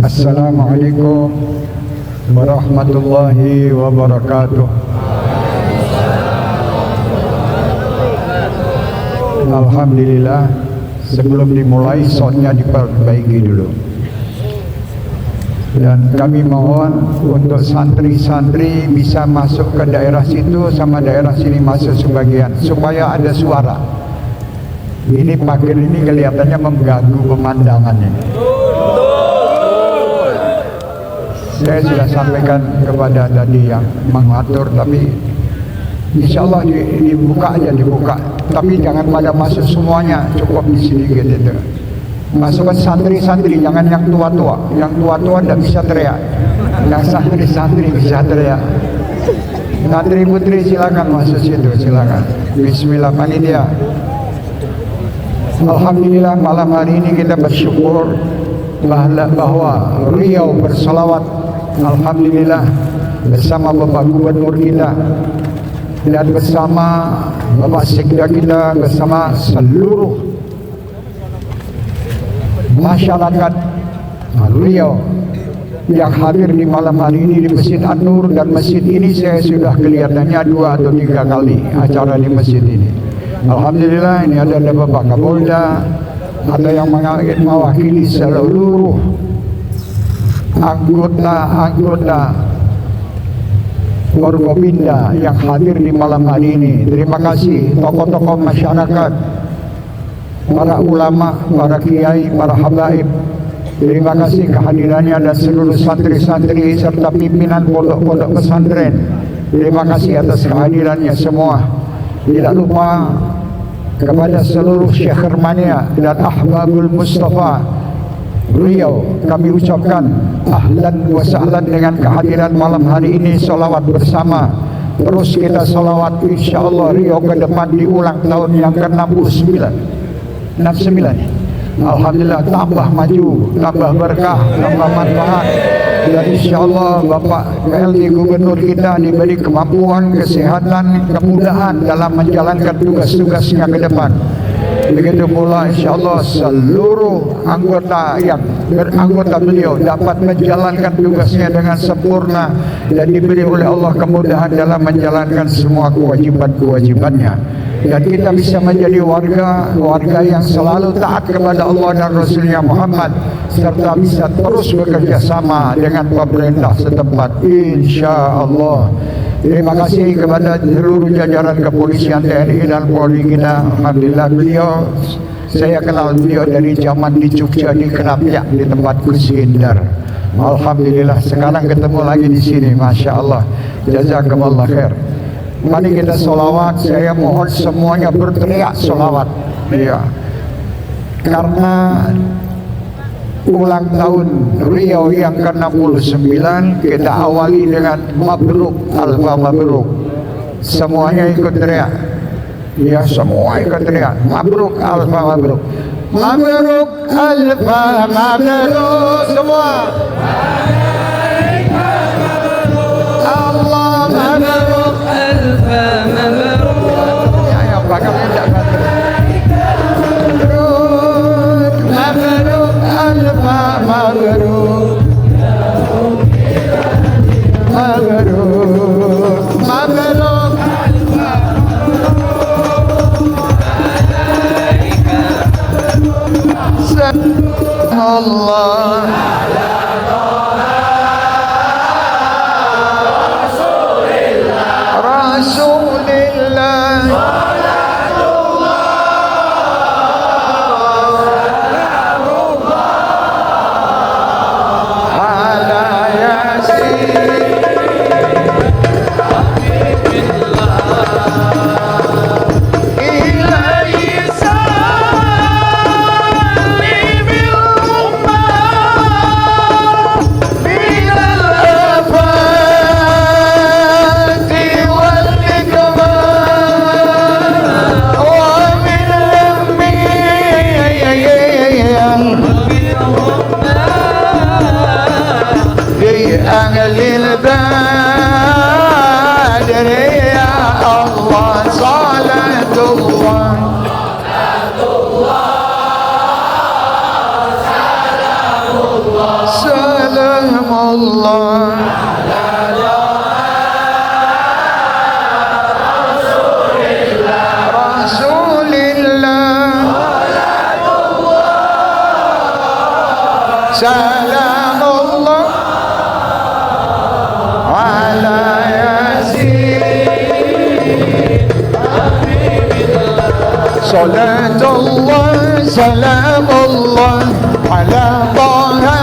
Assalamualaikum warahmatullahi wabarakatuh. Alhamdulillah, sebelum dimulai soundnya diperbaiki dulu. Dan kami mohon untuk santri-santri bisa masuk ke daerah situ sama daerah sini masuk sebagian supaya ada suara. Ini pagar ini kelihatannya mengganggu pemandangan ini. Saya sudah sampaikan kepada tadi yang mengatur, tapi insya Allah dibuka aja, dibuka. Tapi jangan pada masuk semuanya, cukup di sedikit itu. Masukkan santri-santri, jangan yang tua-tua. Yang tua-tua tidak bisa teriak. Yang santri-santri bisa teriak. Santri putri silakan masuk situ, silakan. Bismillah, panitia. Alhamdulillah, malam hari ini kita bersyukur bahwa Riau bersolawat, alhamdulillah, bersama Bapak Gubernur kita dan bersama Bapak Sekda kita, bersama seluruh masyarakat Riau yang hadir di malam hari ini di Masjid An-Nur. Dan masjid ini saya sudah kelihatannya 2 atau 3 kali acara di masjid ini. Alhamdulillah, ini ada Bapak Kapolda, ada yang mewakili seluruh anggota Forkopimda yang hadir di malam hari ini. Terima kasih tokoh-tokoh masyarakat, para ulama, para kiai, para habaib. Terima kasih kehadirannya dan seluruh santri-santri serta pimpinan pondok-pondok pesantren. Terima kasih atas kehadirannya semua. Tidak lupa kepada seluruh Syekh Hermania dan Ahbabul Mustafa Riau, kami ucapkan ahlan wa sahlan dengan kehadiran malam hari ini. Salawat bersama, terus kita salawat, insyaallah Riau ke depan di ulang tahun yang ke-69. 69. Alhamdulillah, tambah maju, tambah berkah, tambah manfaat. Dan insyaallah Bapak PLT Gubernur kita diberi kemampuan, kesehatan, kemudahan dalam menjalankan tugas-tugasnya ke depan. Begitu pula insyaallah seluruh anggota yang beranggota beliau dapat menjalankan tugasnya dengan sempurna dan diberi oleh Allah kemudahan dalam menjalankan semua kewajiban-kewajibannya. Dan kita bisa menjadi warga yang selalu taat kepada Allah dan Rasulnya Muhammad, serta bisa terus bekerja sama dengan pemerintah setempat, insyaallah. Terima kasih kepada seluruh jajaran kepolisian TNI dan Polri kita. Alhamdulillah, saya kenal beliau dari zaman di Jogja di Kenapyak di tempat Gus Indar. Alhamdulillah, sekarang ketemu lagi di sini, masya Allah. Jazakumullah khair. Mari kita solawat. Saya mohon semuanya berteriak solawat, ya, karena ulang tahun Riau yang ke-69 kita awali dengan mabruk, alfa mabruk. Semuanya ikut teriak, ya, semua ikut teriak, mabruk, alfa mabruk, mabruk, alfa mabruk, semua. Allah mabruk, alfa mabruk. Ya, bakal tidak mabruk, mabruk, mabruk. Allah salatullah Salamullah Salamullah ala yasin Salatullah Salamullah ala taha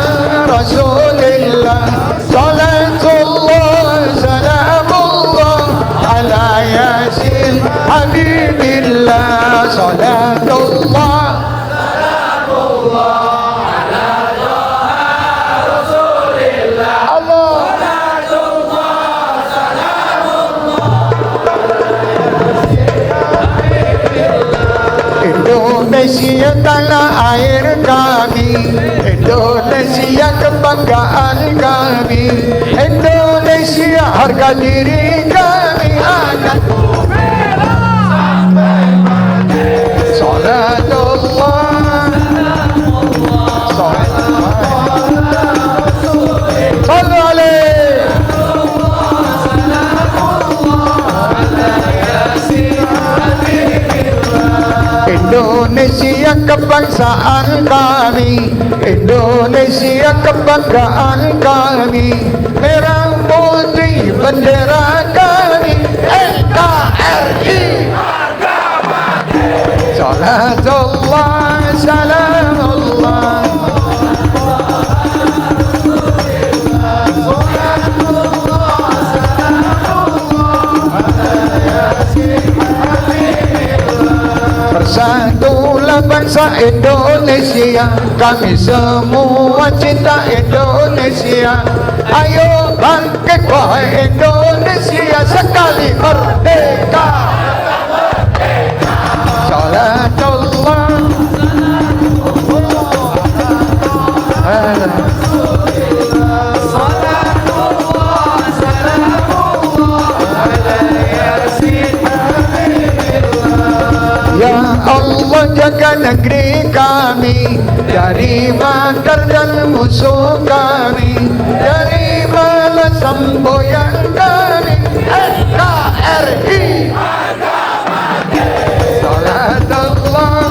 Rasulillah Salatullah Salamullah ala yasin Habibillah Salatullah Indonesia tanah air kami, Indonesia kebanggaan kami, Indonesia harga diri kami, anakku merah sampai mati. Salatullah Indonesia kebangsaan kami, Indonesia kebanggaan kami, merah putih bendera kami, NKRI harga mati. Salatullah Salamullah Bersatulah bangsa Indonesia, kami semua cinta Indonesia. Ayo bangkit wahai Indonesia, sekali merdeka. Salatullah Ya Allah jaga negeri kami dari makar dan musuh kami, dari bala semboyan kami, NKRI harga mati. Salatullah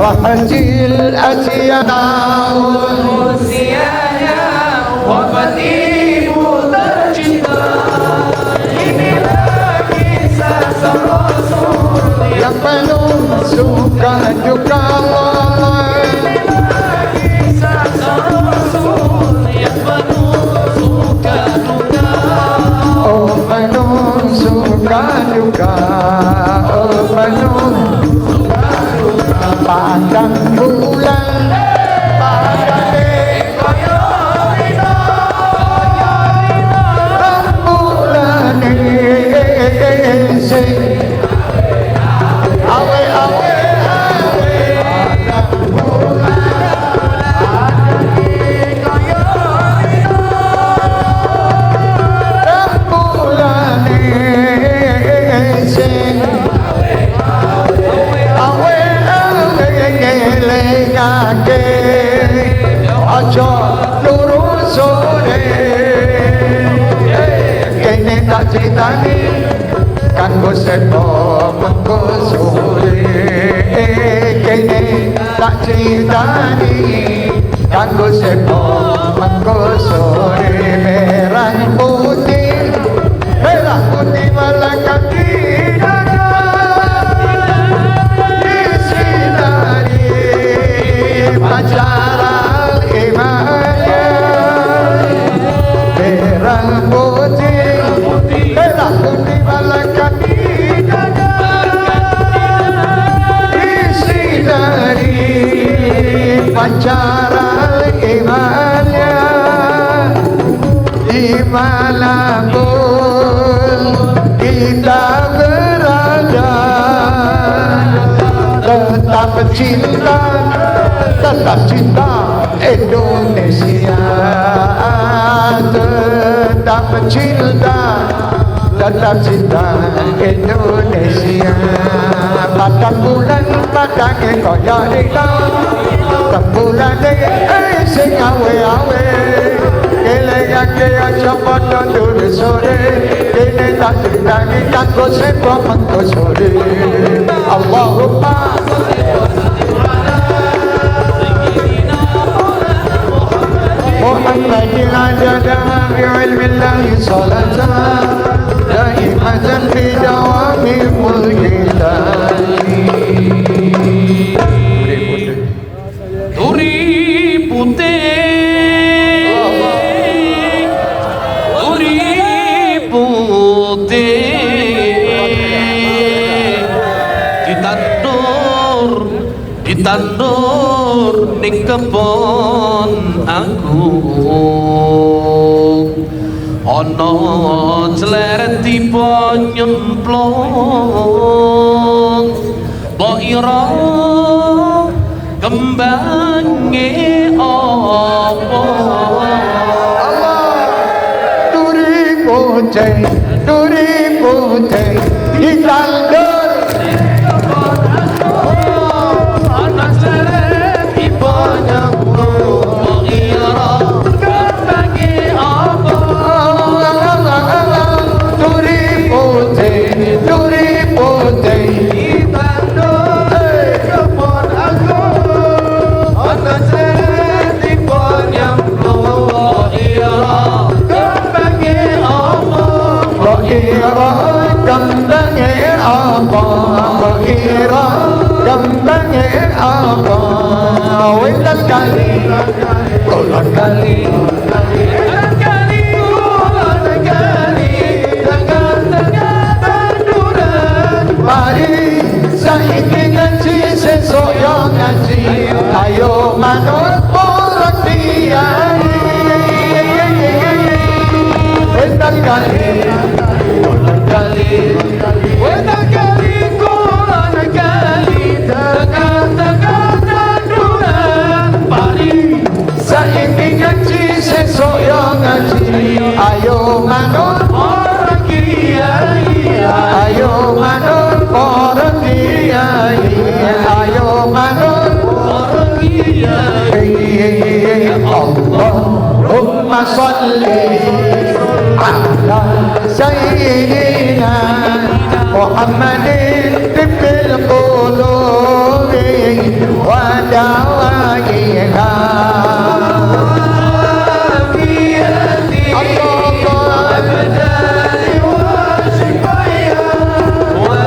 Rahmatil Asiyana usianya wafatimu tercinta. Inilah kisah Rasul yang penuh suka duka. Inilah kisah Rasul yang penuh suka duka. Oh penuh suka duka, oh penuh pandang bulan pandang koyorina rembulan sing awe awe pandang bulan koyorina rembulan sing lengake aja lurus sore kene tak critani kanggo sepo mengko sore kene tak critani kanggo sepo mengko sore merah putih melekat di dada Pacaran imannya merah putih merah putih melekat di dada isi dari pacaran imannya dimanapun kita berada tetap cinta Indonesia. tetap cinta, tetap cinta Indonesia. Padang bulan padangnya kaya hitam, rembulan sing awe-awe. Kelengake aja padha dulu sore, kene tak ditangi kanggo sepo mengko sore. Allahumma محمد عدد بعلم الله صلاة دائمة في دوام ملك الله. Duri putih, duri putih, ditandur ning kebon agung, ana cleret tiba nyemplung, mbok ira kembange apa? Duri putih ditandur ana cleret tiba nyemplung, mbok ira kembange apa? Duri putih kembangnya apa? Kira kembangnya apa? Wetan kali, kulon kali, mari saiki ngaji sesuk yo ngaji, ayo manut para kiai. Wetan kali, kulon kali, Wetan kali, kulon kali, tengah-tengah tanduran pari. saiki ngaji sesuk yo ngaji, ayo manut Para kiai, ayo manut para kiai, ayo manut para kiai. Allahumma salli ala sayyidina Muhammadin tibbil qulubi wa dawaiha.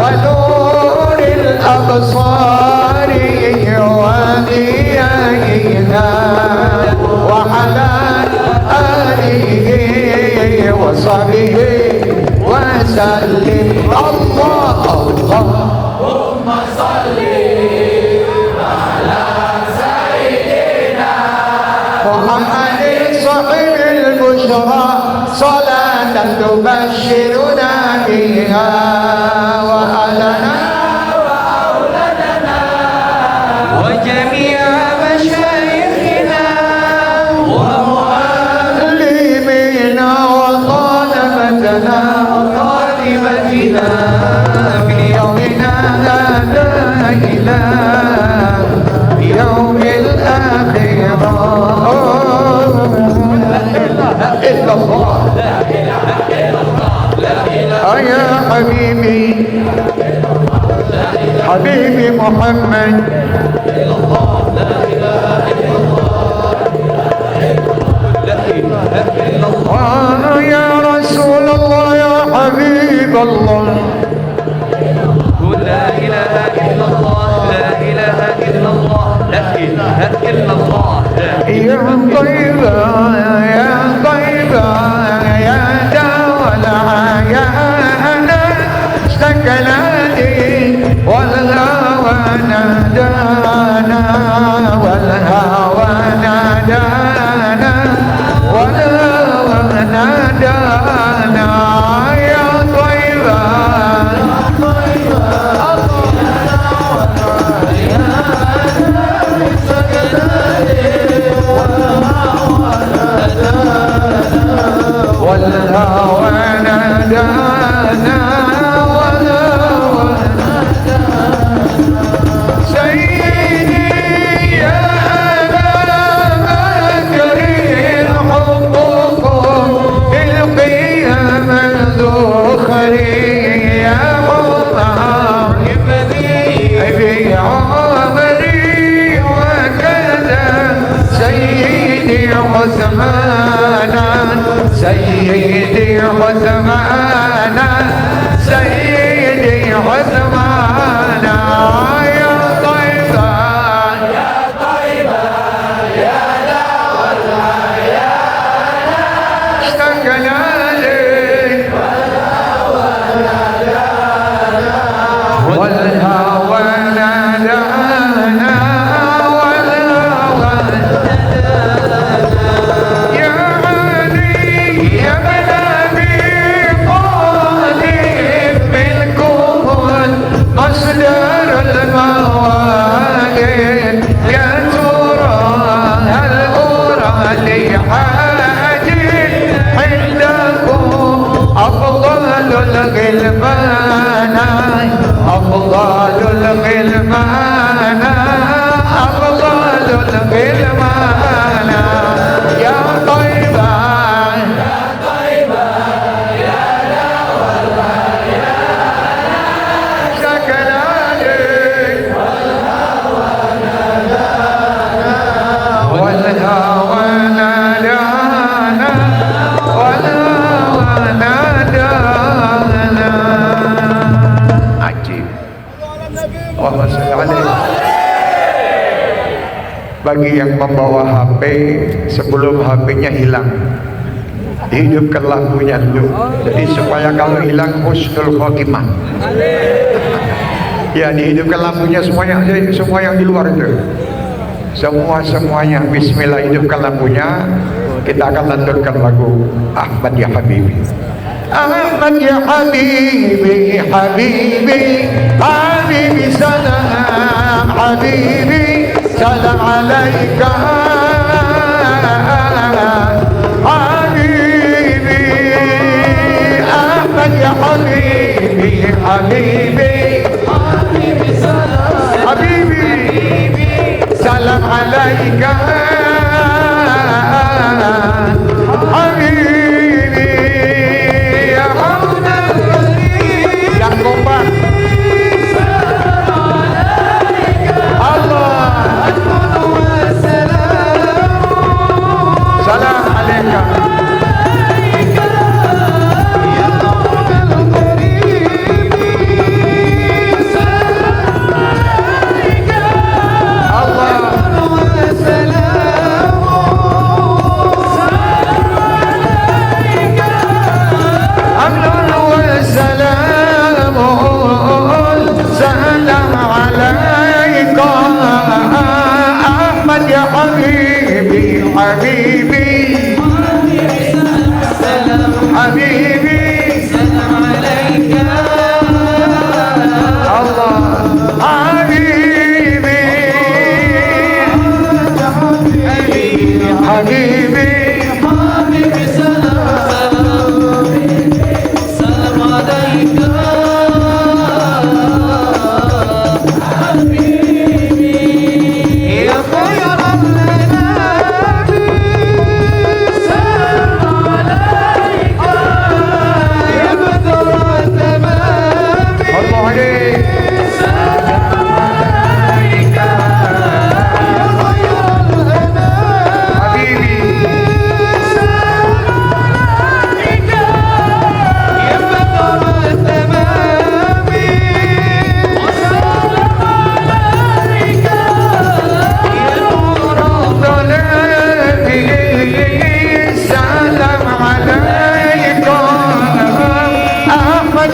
ونور الأبصار وضيائها وعلى آله وصحبه وسلم. الله اللهم صل على سيدنا محمد صاحب البشرى صلاة تبشرنا بها وأهلنا وجميع مشايخنا ومعلمينا وطالبتنا وطالبتنا في يومنا هذا إلى يوم الآخرة. إلا الله يا حبيبي حبيبي محمد يا رسول الله يا حبيب الله لا إله إلا الله، لا إله إلا الله، لا إله إلا الله. يا طيبة يا طيبة يا دولة يا أنا اشتكلاني والهوى نادانا والهوى نادانا والهوى نادانا يا طيبة والهوى نادانا سيدي يا أبا بكر حبكم القيام ذخري يا عمر أبي عمري وكذا سيدي عثمان سيدي عثمان سيدي عثمان يا طيبة يا طيبة يا دعوة يا اشتقنا لك والهوى نادانا والهوى يا علي يا ابن ابي طالب منكم مصدر الموالد يا ترى هل أرى لي حاجة عندكم أفضل الغلمان أفضل الغلمان أفضل الغلمان يا طيبة يا طيبة يا دعوة يا سكنانك والهوى نادانا والهوى نادانا عجيب اللهم صل عليه. Bagi yang membawa HP sebelum HP-nya hilang, hidupkan lampunya dulu. Jadi supaya kalau hilang husnul khotimah. Ya, dihidupkan lampunya semuanya, semua yang di luar itu. Semuanya bismillah, hidupkan lampunya. Kita akan lanturkan lagu Ahmad ya Habibi. Ahmad ya Habibi, Habibi, Habibi salam, Habibi salam alaika, Habibi, Ahmad ya Habibi, Habibi, Habibi salam, Habibi salam alaika, Habibi ya Abdul Ghaniyy. Yang kompak Allah salam alaika ya Abdul Ghaniyy. Allah حبيبي حبيبي حبيبي سلام عليك الله حبيبي حبيبي حبيبي سلام عليك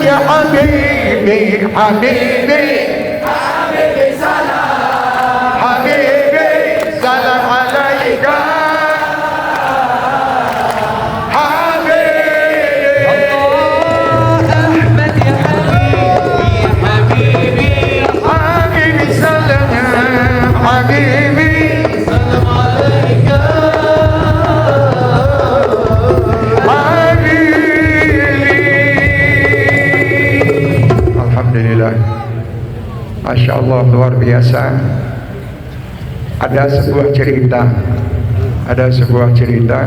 يا حبيبي حبيبي حبيبي سلام حبيبي سلام عليك حبيبي أحمد يا حبيبي حبيبي حبيبي سلام حبيبي سلام عليك حبيبي Alhamdulillah. Masya Allah, luar biasa. Ada sebuah cerita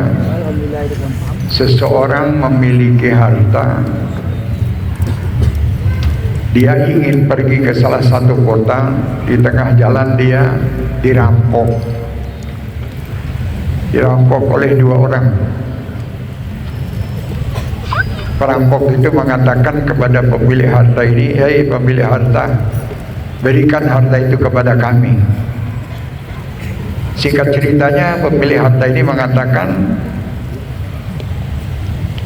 seseorang memiliki harta. Dia ingin pergi ke salah satu kota. Di tengah jalan dia dirampok oleh 2 orang. Perampok itu mengatakan kepada pemilik harta ini, "Hei pemilik harta, berikan harta itu kepada kami." Singkat ceritanya, pemilik harta ini mengatakan,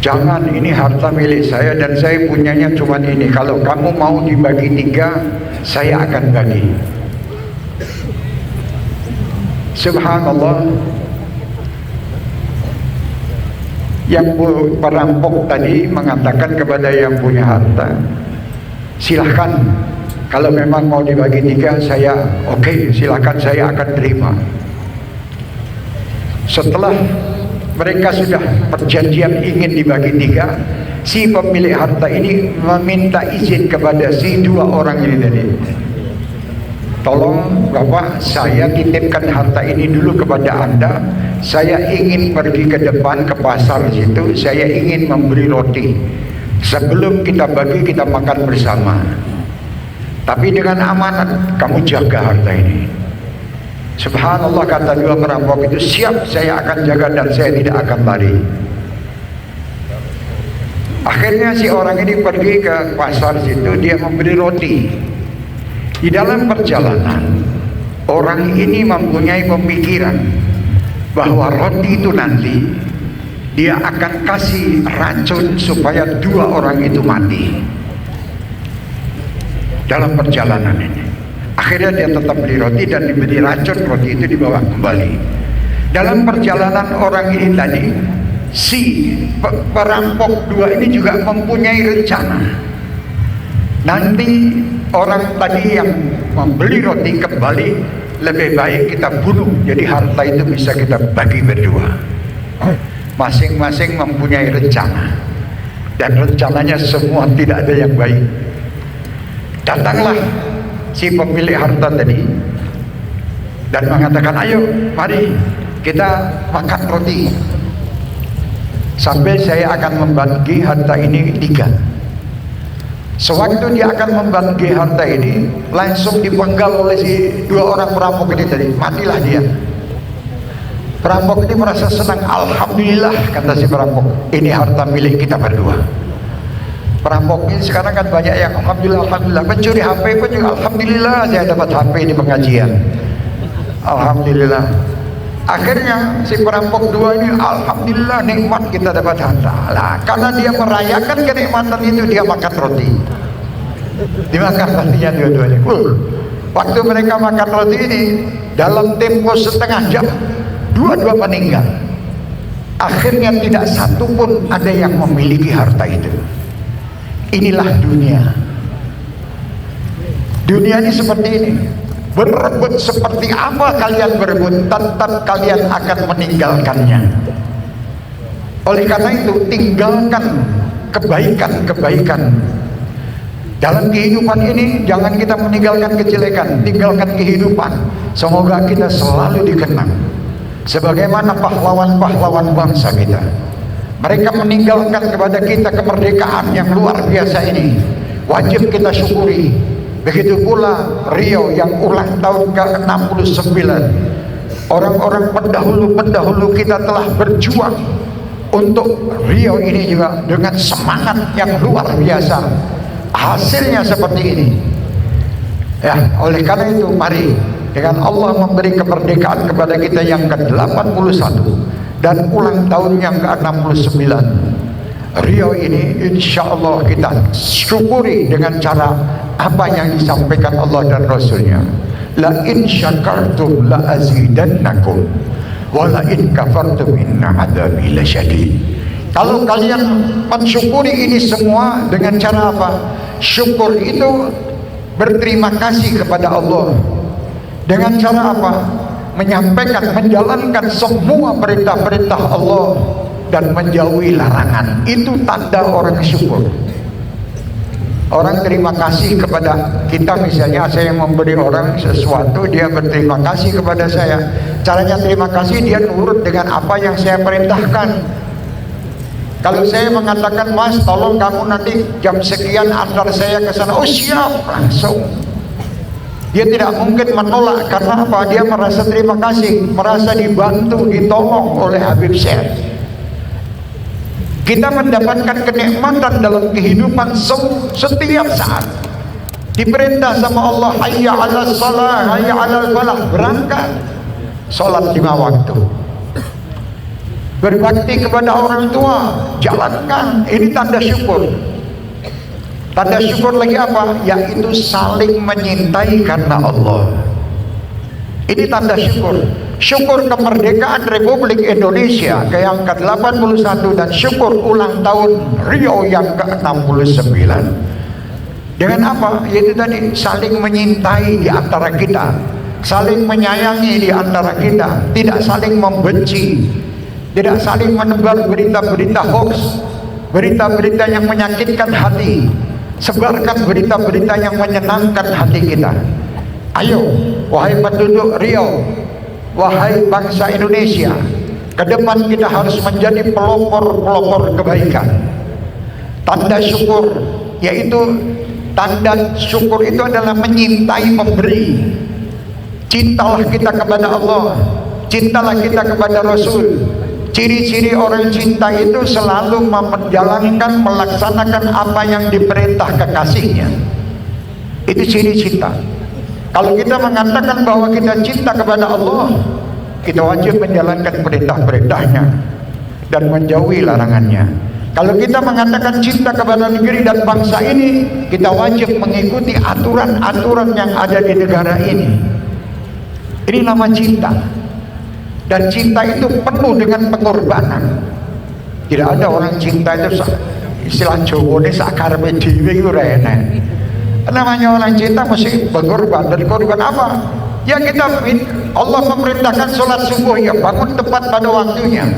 "Jangan, ini harta milik saya dan saya punyanya cuma ini. Kalau kamu mau dibagi 3, saya akan bagi." Subhanallah. Yang perampok tadi mengatakan kepada yang punya harta, "Silahkan, kalau memang mau dibagi 3, saya oke, silahkan, saya akan terima." Setelah mereka sudah perjanjian ingin dibagi 3, si pemilik harta ini meminta izin kepada si 2 orang ini tadi. "Tolong Bapak, saya titipkan harta ini dulu kepada Anda. Saya ingin pergi ke depan ke pasar situ, saya ingin membeli roti. Sebelum kita bagi, kita makan bersama. Tapi dengan amanat, kamu jaga harta ini." Subhanallah, kata 2 perampok itu, "Siap, saya akan jaga dan saya tidak akan lari." Akhirnya si orang ini pergi ke pasar situ, dia membeli roti. Di dalam perjalanan, orang ini mempunyai pemikiran bahwa roti itu nanti dia akan kasih racun supaya 2 orang itu mati. Dalam perjalanan ini, akhirnya dia tetap beli roti dan diberi racun, roti itu dibawa kembali. Dalam perjalanan orang ini tadi, si perampok 2 ini juga mempunyai rencana. Nanti orang tadi yang membeli roti kembali, lebih baik kita bunuh, jadi harta itu bisa kita bagi berdua. Masing-masing mempunyai rencana, dan rencananya semua tidak ada yang baik. Datanglah si pemilik harta tadi dan mengatakan, "Ayo, mari kita makan roti. Sambil saya akan membagi harta ini 3. Sewaktu dia akan membagi harta ini, langsung dipenggal oleh si 2 orang perampok ini tadi. Matilah dia. Perampok ini merasa senang. "Alhamdulillah," kata si perampok, "ini harta milik kita berdua." Perampok ini sekarang kan banyak yang alhamdulillah, alhamdulillah. Pencuri HP pun juga alhamdulillah, saya dapat HP di pengajian. Alhamdulillah. Akhirnya si perampok 2 ini, alhamdulillah, nikmat kita dapat harta. Lah, karena dia merayakan kenikmatan itu, dia makan roti. Dimakan rotinya dua-duanya. Waktu mereka makan roti ini, dalam tempo setengah jam, 2-2 meninggal. Akhirnya tidak satu pun ada yang memiliki harta itu. Inilah dunia. Dunia ini seperti ini. Berebut seperti apa kalian berebut, tetap kalian akan meninggalkannya. Oleh karena itu, tinggalkan kebaikan-kebaikan. Dalam kehidupan ini, jangan kita meninggalkan kejelekan, tinggalkan kehidupan. Semoga kita selalu dikenang sebagaimana pahlawan-pahlawan bangsa kita. Mereka meninggalkan kepada kita kemerdekaan yang luar biasa ini. Wajib kita syukuri. Begitu pula Rio yang ulang tahun ke-69. Orang-orang pendahulu-pendahulu kita telah berjuang untuk Rio ini juga dengan semangat yang luar biasa. Hasilnya seperti ini. Ya, oleh karena itu mari dengan Allah memberi kemerdekaan kepada kita yang ke-81 dan ulang tahun yang ke-69. Rio ini insya Allah kita syukuri dengan cara apa yang disampaikan Allah dan Rasulnya. La in syakartum la azidannakum wa la in kafartum inna adzabi lasyadid. Kalau kalian mensyukuri ini semua dengan cara apa? Syukur itu berterima kasih kepada Allah. Dengan cara apa? Menyampaikan, menjalankan semua perintah-perintah Allah dan menjauhi larangan. Itu tanda orang syukur. Orang terima kasih kepada kita, misalnya saya memberi orang sesuatu, dia berterima kasih kepada saya. Caranya terima kasih, dia nurut dengan apa yang saya perintahkan. Kalau saya mengatakan, Mas tolong kamu nanti jam sekian antar saya ke sana, oh siap, langsung. Dia tidak mungkin menolak. Karena apa? Dia merasa terima kasih, merasa dibantu, ditolong oleh Habib Syekh. Kita mendapatkan kenikmatan dalam kehidupan setiap saat. Diperintah sama Allah, hayya 'alas shalah, hayya 'alal falah, berangkat salat 5 waktu. Berbakti kepada orang tua, jalankan. Ini tanda syukur. Tanda syukur lagi apa? Yaitu saling menyintai karena Allah. Ini tanda syukur. Syukur kemerdekaan Republik Indonesia ke yang ke-81 dan syukur ulang tahun Rio yang ke-69. Dengan apa? Yaitu tadi saling menyintai di antara kita, saling menyayangi di antara kita, tidak saling membenci, tidak saling menebar berita-berita hoax, berita-berita yang menyakitkan hati. Sebarkan berita-berita yang menyenangkan hati kita. Ayo, wahai penduduk Riau, wahai bangsa Indonesia, ke depan kita harus menjadi pelopor-pelopor kebaikan. Tanda syukur, yaitu tanda syukur itu adalah menyintai, memberi. Cintalah kita kepada Allah, cintalah kita kepada Rasul. Ciri-ciri orang cinta itu selalu menjalankan, melaksanakan apa yang diperintah kekasihnya. Itu ciri cinta. Kalau kita mengatakan bahwa kita cinta kepada Allah, kita wajib menjalankan perintah-perintahnya dan menjauhi larangannya. Kalau kita mengatakan cinta kepada negeri dan bangsa ini, kita wajib mengikuti aturan-aturan yang ada di negara ini. Ini nama cinta. Dan cinta itu penuh dengan pengorbanan. Tidak ada orang cinta itu istilah Jawa ini sakarpe dhewe ora enak. Namanya orang cinta mesti berkorban. Dan korban apa? Ya kita, Allah memerintahkan sholat subuh, ya bangun tepat pada waktunya.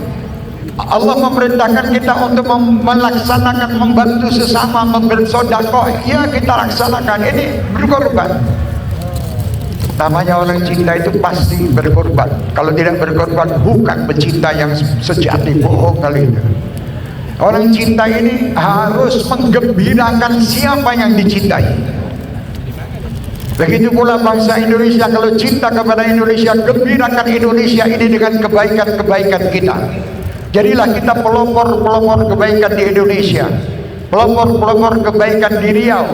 Allah memerintahkan kita untuk melaksanakan, membantu sesama, bersedekah, ya kita laksanakan. Ini berkorban. Namanya orang cinta itu pasti berkorban. Kalau tidak berkorban bukan pecinta yang sejati, bohong kali itu. Orang cinta ini harus menggembirakan siapa yang dicintai. Begitu pula bangsa Indonesia, kalau cinta kepada Indonesia, gembirakan Indonesia ini dengan kebaikan-kebaikan kita. Jadilah kita pelopor-pelopor kebaikan di Indonesia, pelopor-pelopor kebaikan di Riau.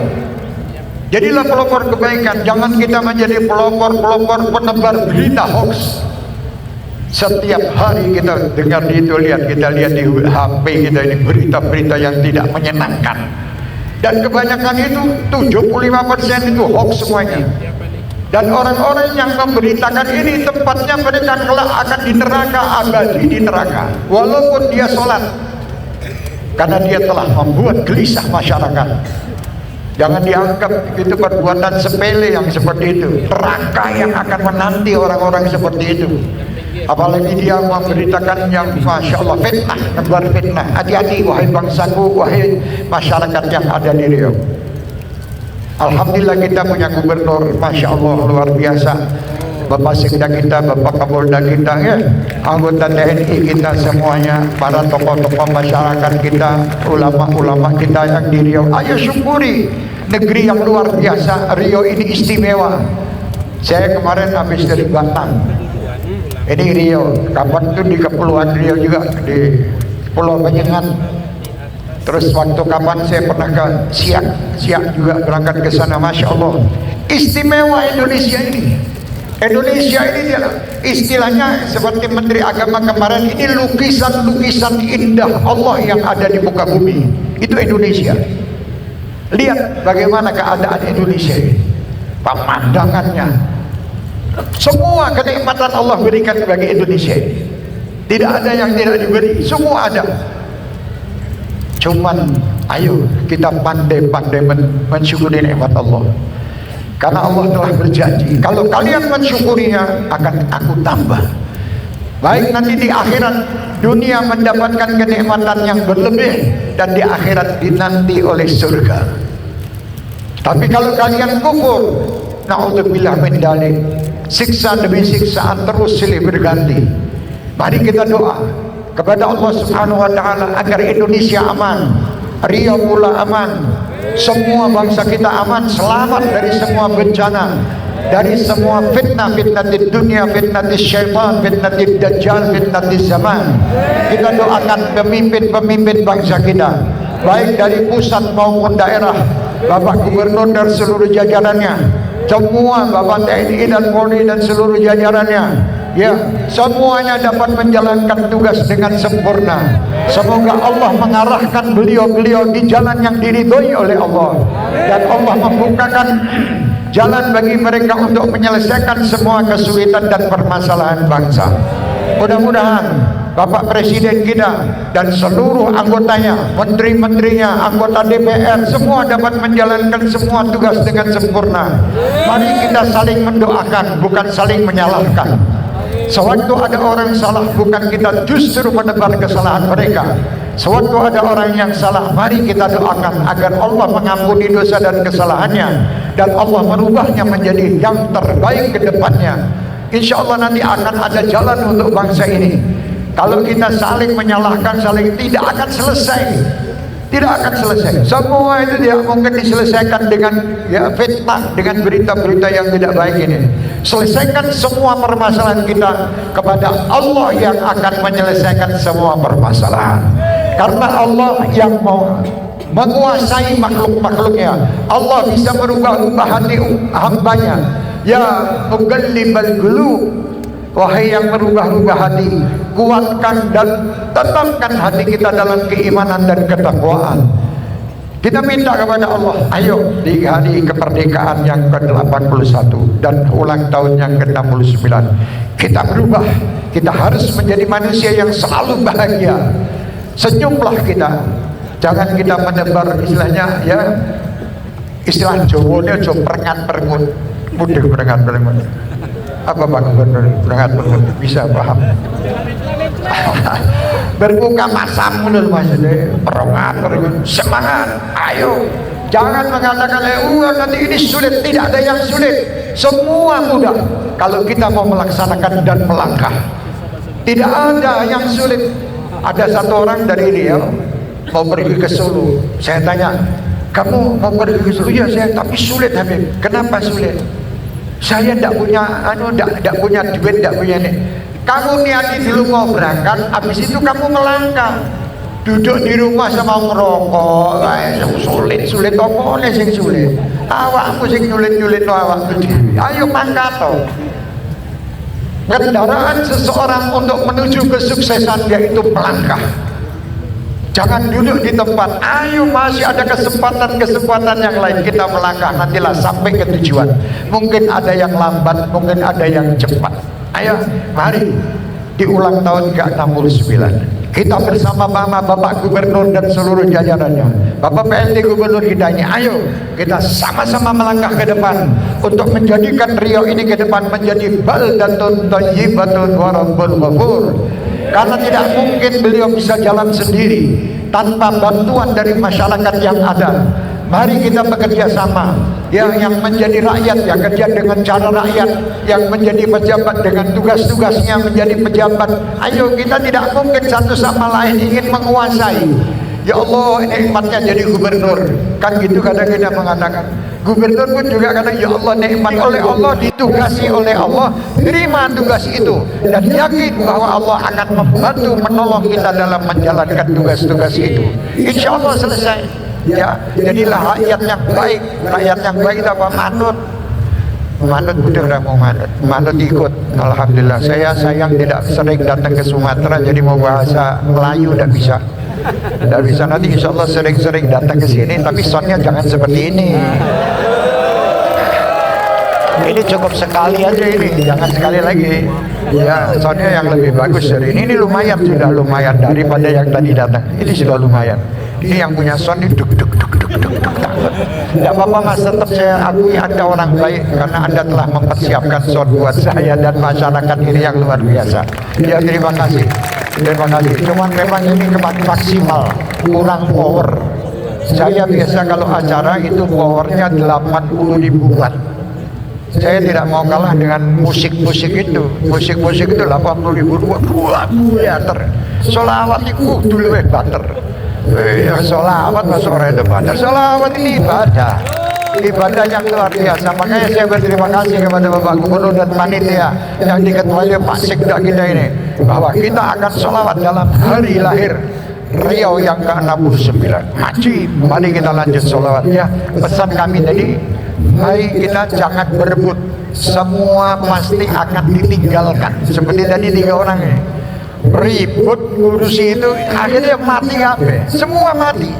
Jadilah pelopor kebaikan. Jangan kita menjadi pelopor-pelopor penebar berita hoax. Setiap hari kita dengar itu, kita lihat di HP kita ini berita-berita yang tidak menyenangkan. Dan kebanyakan itu 75% itu hoax semuanya. Dan orang-orang yang memberitakan ini tempatnya mereka kelak akan di neraka, abadi di neraka, walaupun dia sholat, karena dia telah membuat gelisah masyarakat. Jangan dianggap itu perbuatan sepele yang seperti itu. Neraka yang akan menanti orang-orang seperti itu. Apalagi dia memberitakan yang Masya Allah fitnah, nebar fitnah. Hati-hati wahai bangsaku, wahai masyarakat yang ada di Riau. Alhamdulillah kita punya gubernur Masya Allah luar biasa. Bapak Sekda kita, Bapak Kapolda kita, ya, anggota TNI kita semuanya, para tokoh-tokoh masyarakat kita, ulama-ulama kita yang di Riau. Ayo syukuri negeri yang luar biasa. Riau ini istimewa. Saya kemarin habis dari Batam. Ini Riau, kapan itu di Kepulauan Riau juga, di Pulau Penyengat. Terus waktu kapan saya pernah ke Siak juga berangkat ke sana. Masya Allah, istimewa Indonesia ini. Indonesia ini adalah istilahnya seperti Menteri Agama kemarin, ini lukisan-lukisan indah Allah yang ada di muka bumi. Itu Indonesia. Lihat bagaimana keadaan Indonesia ini, pemandangannya, semua kenikmatan Allah berikan bagi Indonesia ini. Tidak ada yang tidak diberi, semua ada. Cuman ayo kita pandai-pandai mensyukuri nikmat Allah. Karena Allah telah berjanji, kalau kalian mensyukurinya akan aku tambah. Baik nanti di akhirat dunia mendapatkan kenikmatan yang berlebih, dan di akhirat dinanti oleh surga. Tapi kalau kalian kufur, na'udzubillah min dzalik, siksa demi siksaan terus silih berganti. Mari kita doa kepada Allah Subhanahu wa taala agar Indonesia aman, Riau pula aman, semua bangsa kita aman, selamat dari semua bencana, dari semua fitnah di dunia, fitnah di syaitan, fitnah di dajjal, fitnah di zaman. Kita doakan pemimpin-pemimpin bangsa kita, baik dari pusat maupun daerah, Bapak Gubernur dan seluruh jajarannya, semua Bapak TNI dan Polri dan seluruh jajarannya, ya, semuanya dapat menjalankan tugas dengan sempurna. Semoga Allah mengarahkan beliau-beliau di jalan yang diridhoi oleh Allah, dan Allah membukakan jalan bagi mereka untuk menyelesaikan semua kesulitan dan permasalahan bangsa. Mudah-mudahan Bapak Presiden kita dan seluruh anggotanya, menteri-menterinya, anggota DPR, semua dapat menjalankan semua tugas dengan sempurna. Mari kita saling mendoakan, bukan saling menyalahkan. Sewaktu ada orang salah, bukan kita justru menebar kesalahan mereka. Sewaktu ada orang yang salah, mari kita doakan agar Allah mengampuni dosa dan kesalahannya, dan Allah merubahnya menjadi yang terbaik ke depannya. Insya Allah nanti akan ada jalan untuk bangsa ini. Kalau kita saling menyalahkan, saling, tidak akan selesai. Tidak akan selesai. Semua itu tidak mungkin diselesaikan dengan fitnah, dengan berita-berita yang tidak baik ini. Selesaikan semua permasalahan kita kepada Allah yang akan menyelesaikan semua permasalahan. Karena Allah yang mau menguasai makhluk-makhluknya. Allah bisa merubah hati hambanya. Ya muqallibal qulub, wahai yang merubah-rubah hati, kuatkan dan tetapkan hati kita dalam keimanan dan ketakwaan. Kita minta kepada Allah, ayo di hari kemerdekaan yang ke-81 dan ulang tahun yang ke-69, kita berubah. Kita harus menjadi manusia yang selalu bahagia. Senyumlah kita, jangan kita menebar istilahnya, ya, istilah Jawa nya Jawa perengat-perengut, mudah perengat-perengut. Apa Pak Gubernur? Perengat-perengut bisa paham? Berbuka masam menurut maksudnya, perengat-perengut, semangat, ayo. Jangan mengatakan, nanti ini sulit. Tidak ada yang sulit, semua mudah kalau kita mau melaksanakan dan melangkah. Tidak ada yang sulit. Ada satu orang dari Riau mau pergi ke Solo. Saya tanya, kamu mau pergi ke Solo? Ya saya, tapi sulit Habib. Kenapa sulit? Saya tidak punya punya duit, tidak punya ini. Kamu niati dulu mau berangkat, habis itu kamu melangkah. Duduk di rumah sama ngerokok, sulit apa nih sing sulit? Awakmu sing nyulit awakmu dhewe. Ayo mangkat toh. Kendaraan seseorang untuk menuju kesuksesan yaitu melangkah. Jangan duduk di tempat. Ayo, masih ada kesempatan yang lain, kita melangkah, nantilah sampai ke tujuan. Mungkin ada yang lambat, mungkin ada yang cepat. Ayo, mari di ulang tahun ke-69 kita bersama Bapak Gubernur dan seluruh jajarannya, Bapak PLT Gubernur kita ini, ayo kita sama-sama melangkah ke depan untuk menjadikan Riau ini ke depan menjadi baldatun thayyibatun wa rabbul ghafur. Karena tidak mungkin beliau bisa jalan sendiri tanpa bantuan dari masyarakat yang ada. Mari kita bekerja sama. Yang menjadi rakyat ya kerja dengan cara rakyat, yang menjadi pejabat dengan tugas-tugasnya menjadi pejabat. Ayo, kita tidak mungkin satu sama lain ingin menguasai. Ya Allah, nikmatnya jadi gubernur, kan gitu kadang kita mengatakan. Gubernur pun juga kadang, ya Allah, nikmat oleh Allah, ditugasi oleh Allah, terima tugas itu dan yakin bahwa Allah akan membantu menolong kita dalam menjalankan tugas-tugas itu. Insya Allah selesai. Ya, jadilah rakyat yang baik. Rakyat yang baik itu apa? Manut udah mau manut ikut. Alhamdulillah, saya sayang tidak sering datang ke Sumatera, jadi mau bahasa Melayu tidak bisa. Tidak bisa. Nanti insya Allah sering-sering datang ke sini, tapi soundnya jangan seperti ini. Ini cukup sekali aja ini, jangan sekali lagi. Ya, soundnya yang lebih bagus dari ini lumayan, sudah lumayan daripada yang tadi datang. Ini sudah lumayan. Ini yang punya sound ini duk. Tidak apa-apa Mas, tetap saya akui Anda orang baik karena Anda telah mempersiapkan sound buat saya dan masyarakat ini yang luar biasa. Ya, terima kasih. Cuman memang ini maksimal, kurang power. Saya biasa kalau acara itu powernya 80.000 watt. Saya tidak mau kalah dengan musik-musik itu. Musik-musik itu 80.000 watt. Buater. Solawat itu dulu bater. Solawat masuk itu bater. Solawat ini ibadah. Ibadah yang luar biasa. Makanya saya berterima kasih kepada Bapak Gubernur dan panitia yang diketuai Pak Sekda kita ini, bahwa kita akan solawat dalam hari lahir Riau yang ke-69. Mari kita lanjut solawatnya. Pesan kami tadi, mari kita jangan berebut. Semua pasti akan ditinggalkan. Seperti tadi 3 orang ini ribut ngurusi itu, akhirnya mati apa? Semua mati.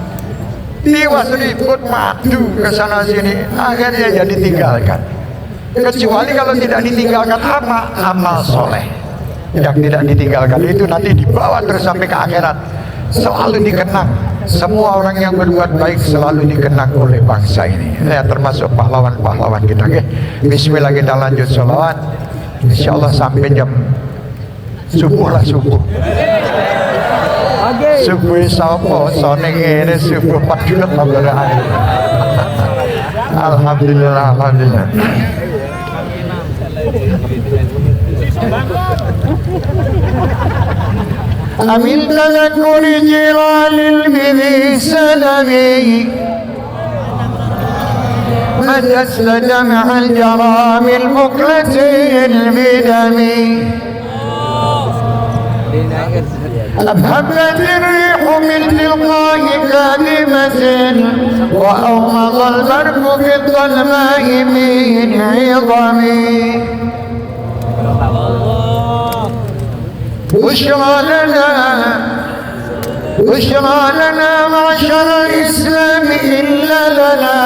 Tiwas ribut madu ke sana sini, akhirnya jadi tinggalkan. Kecuali kalau tidak ditinggalkan apa? Amal soleh yang tidak ditinggalkan itu nanti dibawa terus sampai ke akhirat, selalu dikenang. Semua orang yang berbuat baik selalu dikenang oleh bangsa ini, ya, termasuk pahlawan-pahlawan kita. Oke, bismillah, kita lanjut sholawat. Insyaallah sampai jam subuh lah, subuh. Subuh sapa sone ngene subuh padunut mabarane. Alhamdulillah, alhamdulillah. Amin tadakkur jilalil bidhi salami مدت دمع الجرام المقلتين بدمي أبهبت الريح من تلقاء كلمة وأومض البرق في الظلماء من عظمي بشرى لنا معشر الإسلام إلا لنا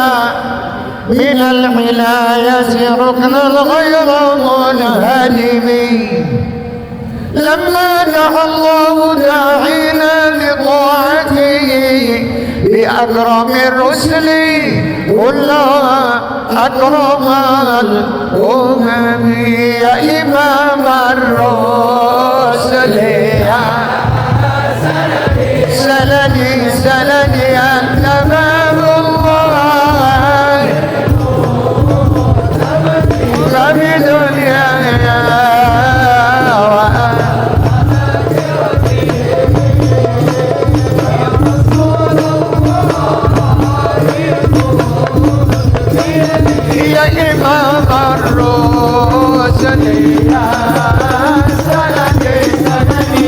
من العناية ركن الغير منهدم لما دعا الله داعينا لطاعته بأكرم الرسل كلها أكرم الأمم يا إمام الرسل يا سندي أنت باب الله ففي دنيا يا إمام الرسل يا سندي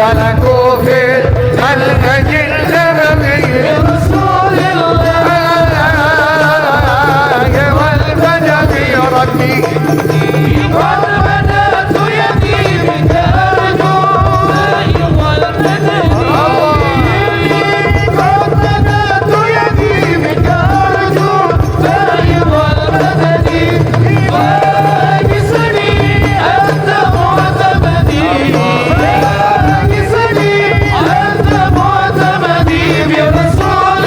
سلكوا في المنهج النبوي برسول الله والبدء ربي قد بدأت يدي بترجو أيها البدن قد بدأت يدي بترجو أيها البدن واجسني أنت معتمدي واجسني أنت معتمدي برسول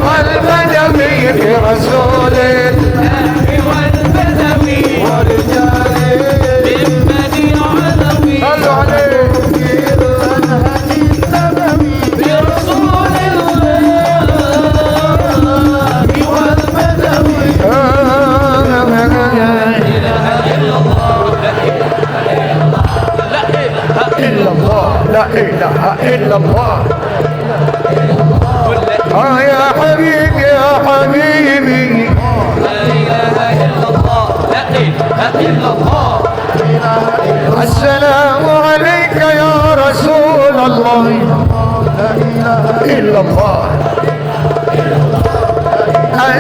والبدء في رسول والبدوي ورجاله بالبدي علوي صلوا عليه برسول الله والبدوي إلا الله لا إله إلا الله يا حبيبي يا حبيبي لا إله إلا الله لا إله إلا الله السلام عليك يا رسول الله لا إله إلا الله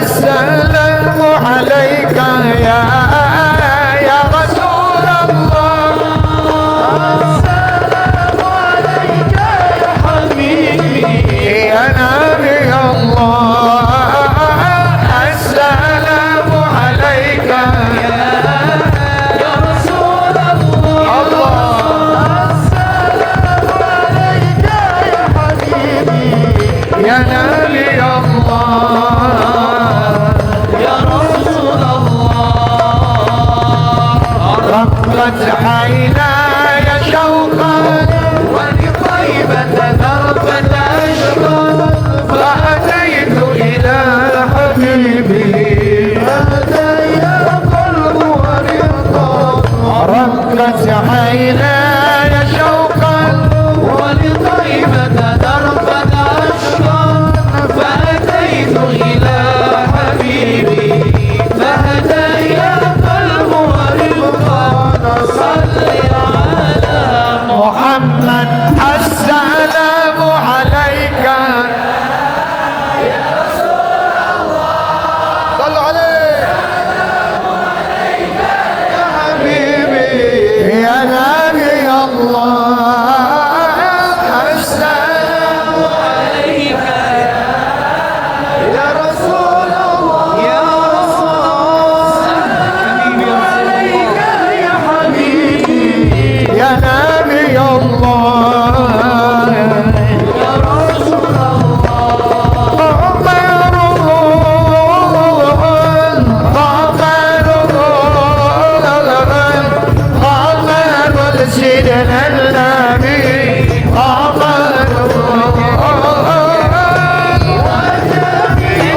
السلام عليك يا رسول الله السلام عليك يا حبيبي يا نبي الله السلام عليك يا رسول الله السلام عليك يا حبيبي يا نبي الله يا رسول الله رقت عيناي شوقا ولطيبة ذرفة أشقى فأتيت إلى حبيبي هذا يا قلب ورقا رقت عيناي شوقا ولطيبة ذرفة أشقى فأتيت إلى حبيبي فهدى يا قلب ورقا صل على محمد السلام عليك صلوا عليه يا حبيبي يا نبي الله السلام عليك يا رسول الله يا رسول الله عليك يا حبيبي يا نبي الله يا رسول سيدنا النبي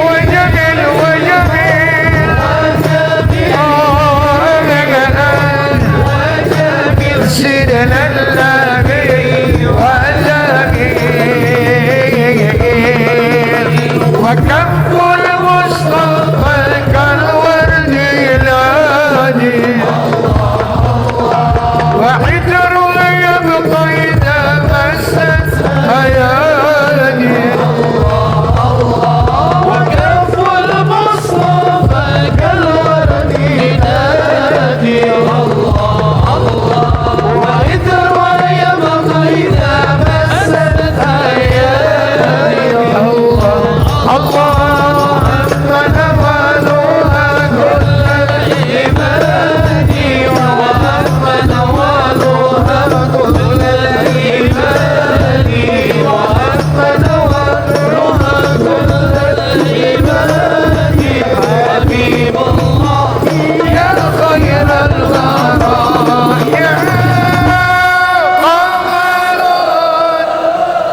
وجميل وجميل سيدنا النبي وجميل وكم